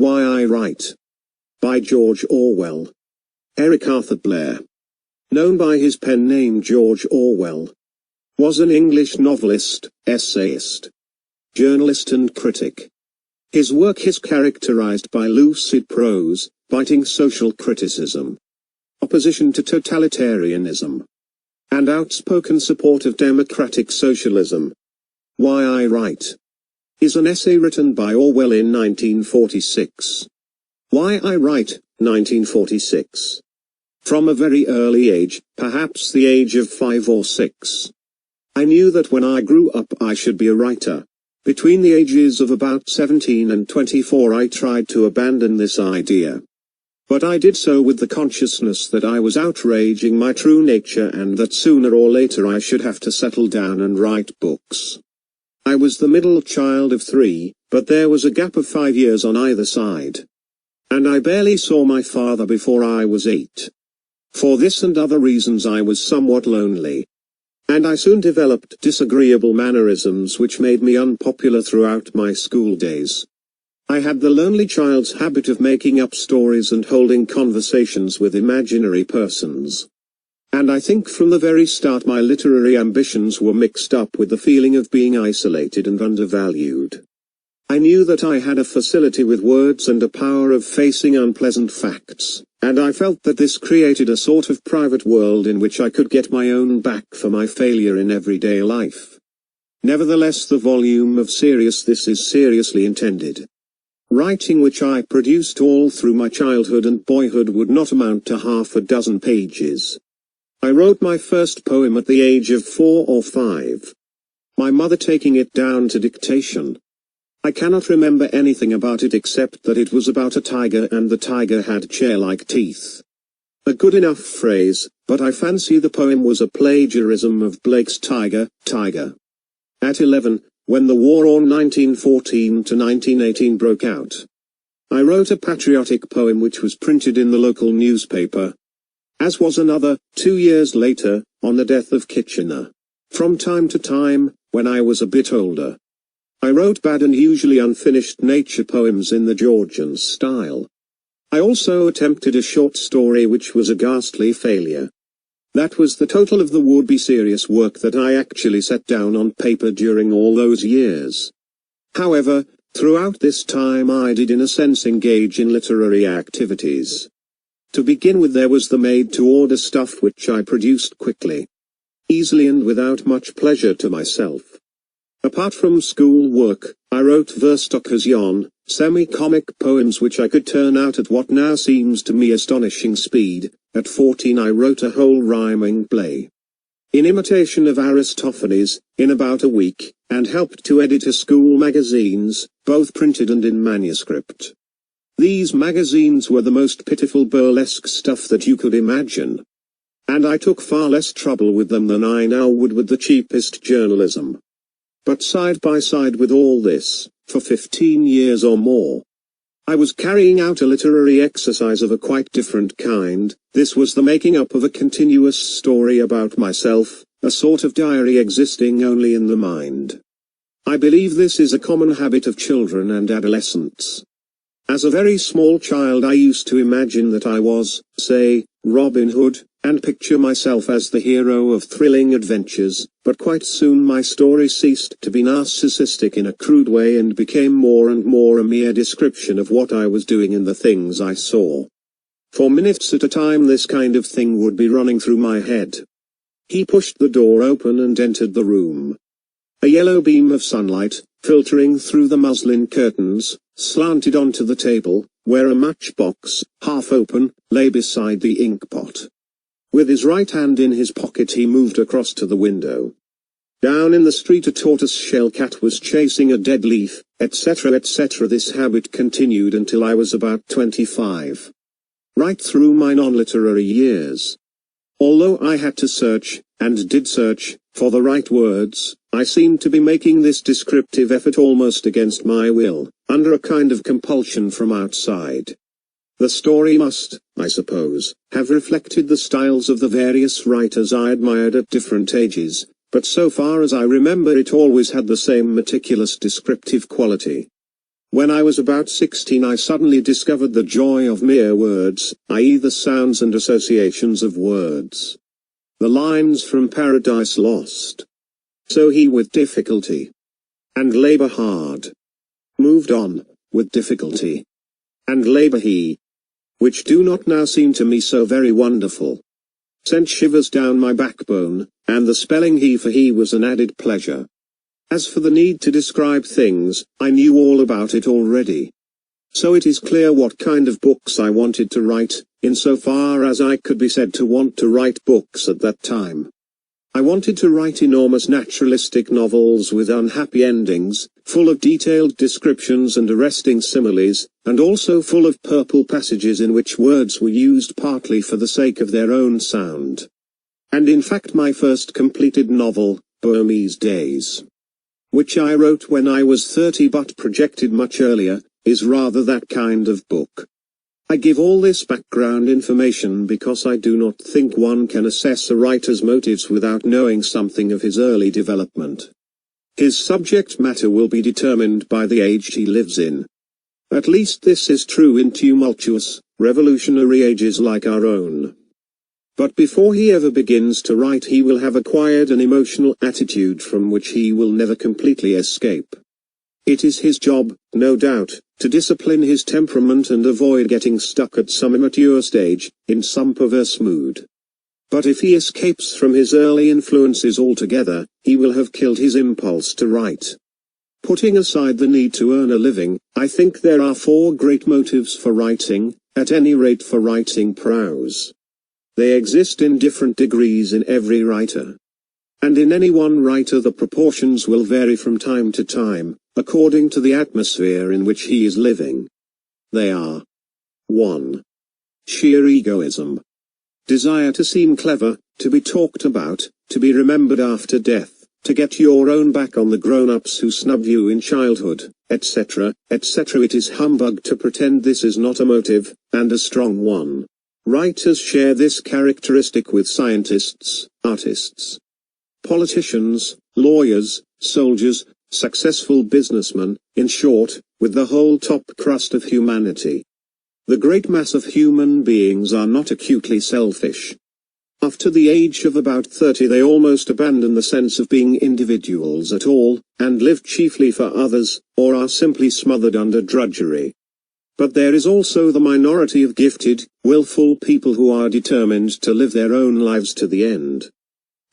Why I Write. By George Orwell. Eric Arthur Blair, known by his pen name George Orwell, was an English novelist, essayist, journalist and critic. His work is characterized by lucid prose, biting social criticism, opposition to totalitarianism, and outspoken support of democratic socialism. Why I Write is an essay written by Orwell in 1946. Why I Write, 1946. From a very early age, perhaps the age of 5 or 6, I knew that when I grew up I should be a writer. Between the ages of about 17 and 24 I tried to abandon this idea. But I did so with the consciousness that I was outraging my true nature and that sooner or later I should have to settle down and write books. I was the middle child of 3, but there was a gap of 5 years on either side. And I barely saw my father before I was 8. For this and other reasons I was somewhat lonely. And I soon developed disagreeable mannerisms which made me unpopular throughout my school days. I had the lonely child's habit of making up stories and holding conversations with imaginary persons. And I think from the very start my literary ambitions were mixed up with the feeling of being isolated and undervalued. I knew that I had a facility with words and a power of facing unpleasant facts, and I felt that this created a sort of private world in which I could get my own back for my failure in everyday life. Nevertheless, the volume of Serious This is seriously intended. Writing which I produced all through my childhood and boyhood would not amount to half a dozen pages. I wrote my first poem at the age of 4 or 5. My mother taking it down to dictation. I cannot remember anything about it except that it was about a tiger and the tiger had chair-like teeth. A good enough phrase, but I fancy the poem was a plagiarism of Blake's Tiger. At 11, when the war on 1914 to 1918 broke out, I wrote a patriotic poem which was printed in the local newspaper, as was another, 2 years later, on the death of Kitchener. From time to time, when I was a bit older, I wrote bad and usually unfinished nature poems in the Georgian style. I also attempted a short story which was a ghastly failure. That was the total of the would-be serious work that I actually set down on paper during all those years. However, throughout this time I did in a sense engage in literary activities. To begin with, there was the made-to-order stuff which I produced quickly, easily and without much pleasure to myself. Apart from school work, I wrote verse-stockers yarn, semi-comic poems which I could turn out at what now seems to me astonishing speed. At 14 I wrote a whole rhyming play, in imitation of Aristophanes, in about a week, and helped to edit a school magazines, both printed and in manuscript. These magazines were the most pitiful burlesque stuff that you could imagine. And I took far less trouble with them than I now would with the cheapest journalism. But side by side with all this, for 15 years or more, I was carrying out a literary exercise of a quite different kind. This was the making up of a continuous story about myself, a sort of diary existing only in the mind. I believe this is a common habit of children and adolescents. As a very small child I used to imagine that I was, say, Robin Hood, and picture myself as the hero of thrilling adventures, but quite soon my story ceased to be narcissistic in a crude way and became more and more a mere description of what I was doing and the things I saw. For minutes at a time this kind of thing would be running through my head. He pushed the door open and entered the room. A yellow beam of sunlight, filtering through the muslin curtains, slanted onto the table, where a matchbox, half open, lay beside the ink pot. With his right hand in his pocket he moved across to the window. Down in the street a tortoise-shell cat was chasing a dead leaf, etc. etc. This habit continued until I was about 25. Right through my non-literary years. Although I had to search, and did search, for the right words, I seemed to be making this descriptive effort almost against my will, under a kind of compulsion from outside. The story must, I suppose, have reflected the styles of the various writers I admired at different ages, but so far as I remember it always had the same meticulous descriptive quality. When I was about 16 I suddenly discovered the joy of mere words, i.e. the sounds and associations of words. The lines from Paradise Lost. So he with difficulty and labor hard moved on, with difficulty and labor he, which do not now seem to me so very wonderful, sent shivers down my backbone, and the spelling he for he was an added pleasure. As for the need to describe things, I knew all about it already. So it is clear what kind of books I wanted to write, insofar as I could be said to want to write books at that time. I wanted to write enormous naturalistic novels with unhappy endings, full of detailed descriptions and arresting similes, and also full of purple passages in which words were used partly for the sake of their own sound. And in fact my first completed novel, Burmese Days, which I wrote when I was 30 but projected much earlier, is rather that kind of book. I give all this background information because I do not think one can assess a writer's motives without knowing something of his early development. His subject matter will be determined by the age he lives in. At least this is true in tumultuous, revolutionary ages like our own. But before he ever begins to write he will have acquired an emotional attitude from which he will never completely escape. It is his job, no doubt, to discipline his temperament and avoid getting stuck at some immature stage, in some perverse mood. But if he escapes from his early influences altogether, he will have killed his impulse to write. Putting aside the need to earn a living, I think there are 4 great motives for writing, at any rate for writing prose. They exist in different degrees in every writer. And in any one writer the proportions will vary from time to time, according to the atmosphere in which he is living. They are 1. Sheer egoism. Desire to seem clever, to be talked about, to be remembered after death, to get your own back on the grown-ups who snubbed you in childhood, etc., etc. It is humbug to pretend this is not a motive, and a strong one. Writers share this characteristic with scientists, artists, politicians, lawyers, soldiers, successful businessmen, in short, with the whole top crust of humanity. The great mass of human beings are not acutely selfish. After the age of about 30 they almost abandon the sense of being individuals at all, and live chiefly for others, or are simply smothered under drudgery. But there is also the minority of gifted, willful people who are determined to live their own lives to the end.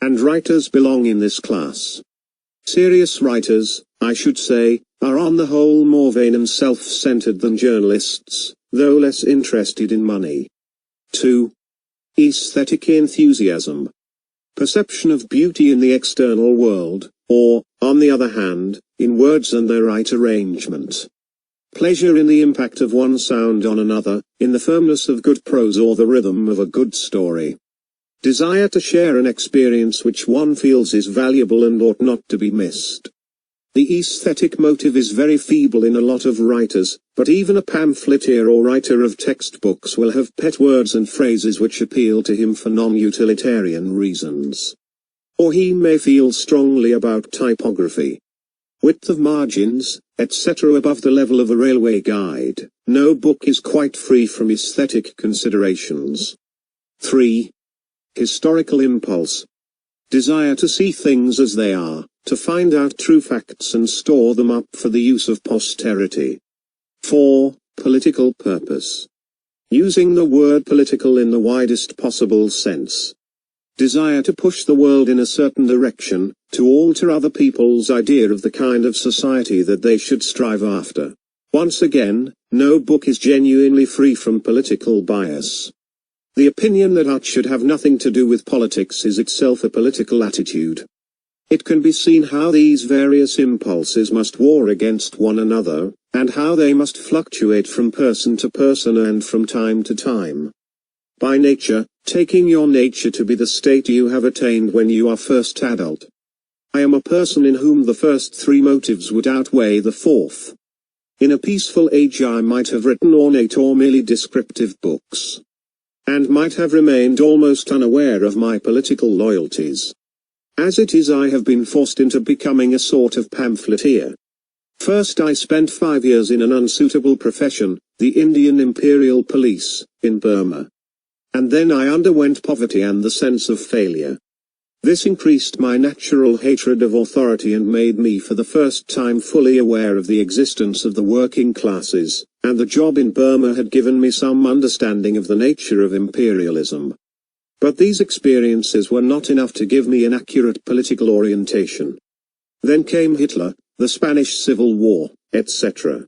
And writers belong in this class. Serious writers, I should say, are on the whole more vain and self-centered than journalists, though less interested in money. 2. Aesthetic enthusiasm. Perception of beauty in the external world, or, on the other hand, in words and their right arrangement. Pleasure in the impact of one sound on another, in the firmness of good prose or the rhythm of a good story. Desire to share an experience which one feels is valuable and ought not to be missed. The aesthetic motive is very feeble in a lot of writers, but even a pamphleteer or writer of textbooks will have pet words and phrases which appeal to him for non-utilitarian reasons. Or he may feel strongly about typography, width of margins, etc. above the level of a railway guide. No book is quite free from aesthetic considerations. 3. Historical impulse. Desire to see things as they are, to find out true facts and store them up for the use of posterity. 4. Political purpose. Using the word political in the widest possible sense. Desire to push the world in a certain direction, to alter other people's idea of the kind of society that they should strive after. Once again, no book is genuinely free from political bias. The opinion that art should have nothing to do with politics is itself a political attitude. It can be seen how these various impulses must war against one another, and how they must fluctuate from person to person and from time to time. By nature, taking your nature to be the state you have attained when you are first adult. I am a person in whom the first 3 motives would outweigh the 4th. In a peaceful age I might have written ornate or merely descriptive books, and might have remained almost unaware of my political loyalties. As it is I have been forced into becoming a sort of pamphleteer. First I spent 5 years in an unsuitable profession, the Indian Imperial Police, in Burma. And then I underwent poverty and the sense of failure. This increased my natural hatred of authority and made me for the first time fully aware of the existence of the working classes, and the job in Burma had given me some understanding of the nature of imperialism. But these experiences were not enough to give me an accurate political orientation. Then came Hitler, the Spanish Civil War, etc.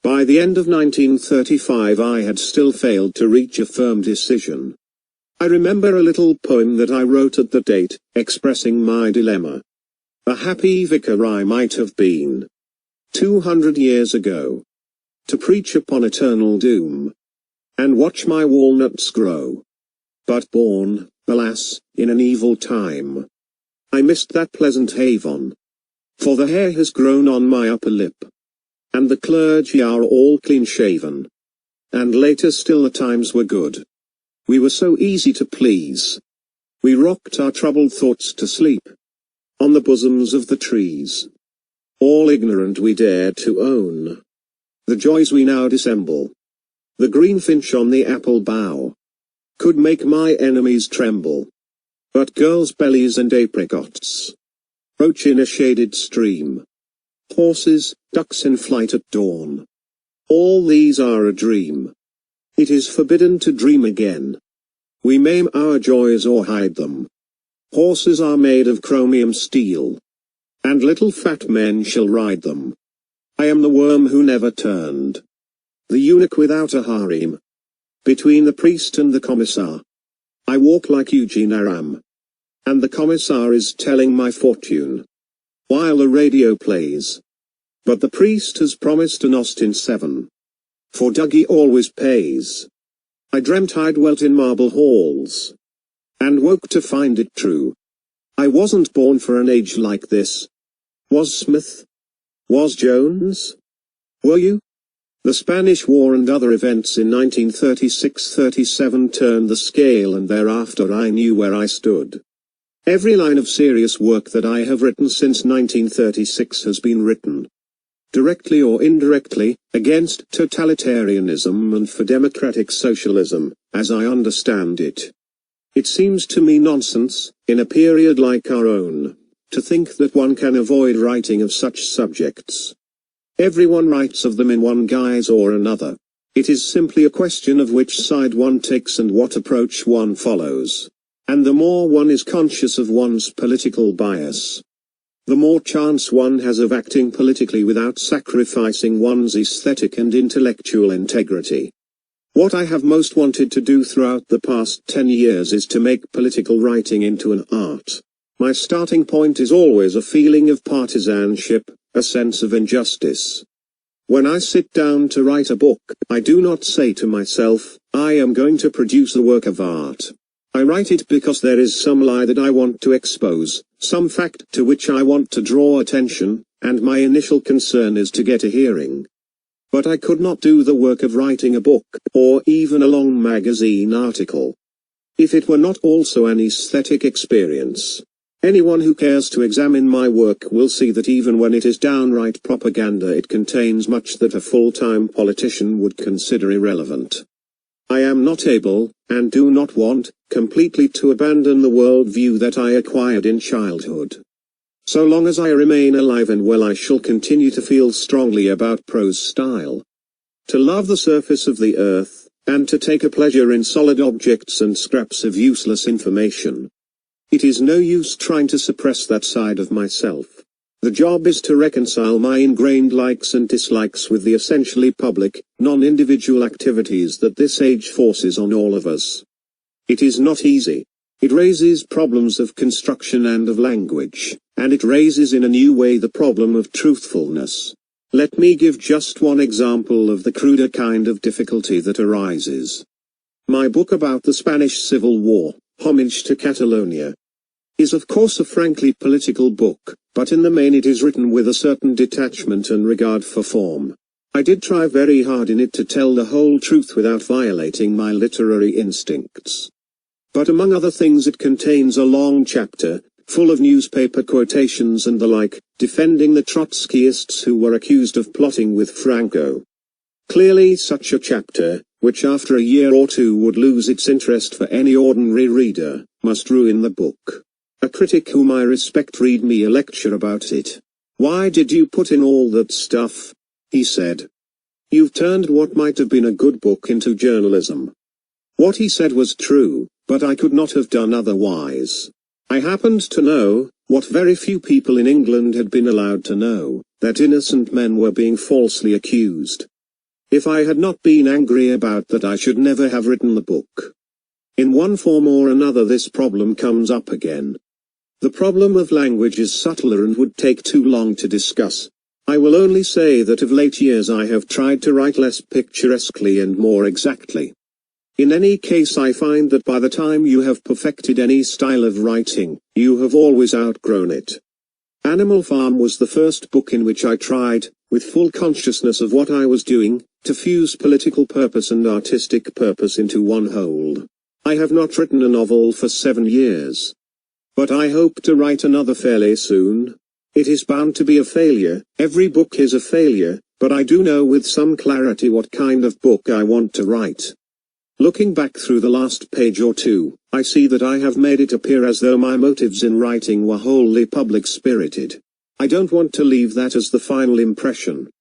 By the end of 1935 I had still failed to reach a firm decision. I remember a little poem that I wrote at the date, expressing my dilemma. A happy vicar I might have been 200 years ago, to preach upon eternal doom, and watch my walnuts grow. But born, alas, in an evil time. I missed that pleasant haven. For the hair has grown on my upper lip, and the clergy are all clean-shaven. And later still the times were good. We were so easy to please. We rocked our troubled thoughts to sleep on the bosoms of the trees. All ignorant we dared to own the joys we now dissemble. The green finch on the apple bough could make my enemies tremble. But girls' bellies and apricots roach in a shaded stream. Horses, ducks in flight at dawn. All these are a dream. It is forbidden to dream again. We maim our joys or hide them. Horses are made of chromium steel, and little fat men shall ride them. I am the worm who never turned, the eunuch without a harem. Between the priest and the commissar, I walk like Eugene Aram, and the commissar is telling my fortune, while the radio plays. But the priest has promised an Austin 7, for Dougie always pays. I dreamt I dwelt in marble halls, and woke to find it true. I wasn't born for an age like this. Was Smith? Was Jones? Were you? The Spanish War and other events in 1936-37 turned the scale, and thereafter I knew where I stood. Every line of serious work that I have written since 1936 has been written, directly or indirectly, against totalitarianism and for democratic socialism, as I understand it. It seems to me nonsense, in a period like our own, to think that one can avoid writing of such subjects. Everyone writes of them in one guise or another. It is simply a question of which side one takes and what approach one follows. And the more one is conscious of one's political bias, the more chance one has of acting politically without sacrificing one's aesthetic and intellectual integrity. What I have most wanted to do throughout the past 10 years is to make political writing into an art. My starting point is always a feeling of partisanship, a sense of injustice. When I sit down to write a book, I do not say to myself, I am going to produce a work of art. I write it because there is some lie that I want to expose, some fact to which I want to draw attention, and my initial concern is to get a hearing. But I could not do the work of writing a book, or even a long magazine article, if it were not also an aesthetic experience. Anyone who cares to examine my work will see that even when it is downright propaganda, it contains much that a full-time politician would consider irrelevant. I am not able, and do not want, completely to abandon the worldview that I acquired in childhood. So long as I remain alive and well, I shall continue to feel strongly about prose style, to love the surface of the earth, and to take a pleasure in solid objects and scraps of useless information. It is no use trying to suppress that side of myself. The job is to reconcile my ingrained likes and dislikes with the essentially public, non-individual activities that this age forces on all of us. It is not easy. It raises problems of construction and of language, and it raises in a new way the problem of truthfulness. Let me give just one example of the cruder kind of difficulty that arises. My book about the Spanish Civil War, Homage to Catalonia, is of course a frankly political book, but in the main it is written with a certain detachment and regard for form. I did try very hard in it to tell the whole truth without violating my literary instincts. But among other things it contains a long chapter, full of newspaper quotations and the like, defending the Trotskyists who were accused of plotting with Franco. Clearly such a chapter, which after a year or two would lose its interest for any ordinary reader, must ruin the book. A critic whom I respect read me a lecture about it. "Why did you put in all that stuff?" he said. "You've turned what might have been a good book into journalism." What he said was true, but I could not have done otherwise. I happened to know, what very few people in England had been allowed to know, that innocent men were being falsely accused. If I had not been angry about that, I should never have written the book. In one form or another this problem comes up again. The problem of language is subtler and would take too long to discuss. I will only say that of late years I have tried to write less picturesquely and more exactly. In any case, I find that by the time you have perfected any style of writing, you have always outgrown it. Animal Farm was the first book in which I tried, with full consciousness of what I was doing, to fuse political purpose and artistic purpose into one whole. I have not written a novel for 7 years. But I hope to write another fairly soon. It is bound to be a failure, every book is a failure, but I do know with some clarity what kind of book I want to write. Looking back through the last page or two, I see that I have made it appear as though my motives in writing were wholly public-spirited. I don't want to leave that as the final impression.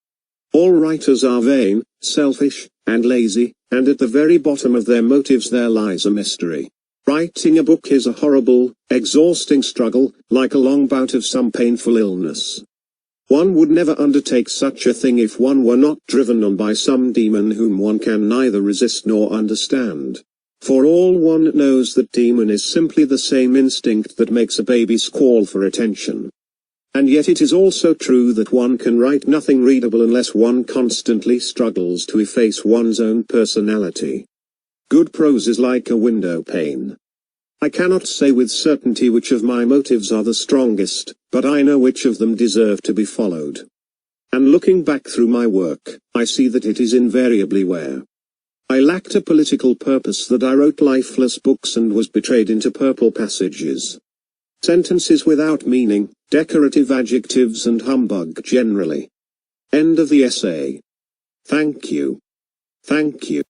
All writers are vain, selfish, and lazy, and at the very bottom of their motives there lies a mystery. Writing a book is a horrible, exhausting struggle, like a long bout of some painful illness. One would never undertake such a thing if one were not driven on by some demon whom one can neither resist nor understand. For all one knows, that demon is simply the same instinct that makes a baby squall for attention. And yet it is also true that one can write nothing readable unless one constantly struggles to efface one's own personality. Good prose is like a window pane. I cannot say with certainty which of my motives are the strongest, but I know which of them deserve to be followed. And looking back through my work, I see that it is invariably where I lacked a political purpose that I wrote lifeless books and was betrayed into purple passages. Sentences without meaning, decorative adjectives and humbug generally. End of the essay. Thank you. Thank you.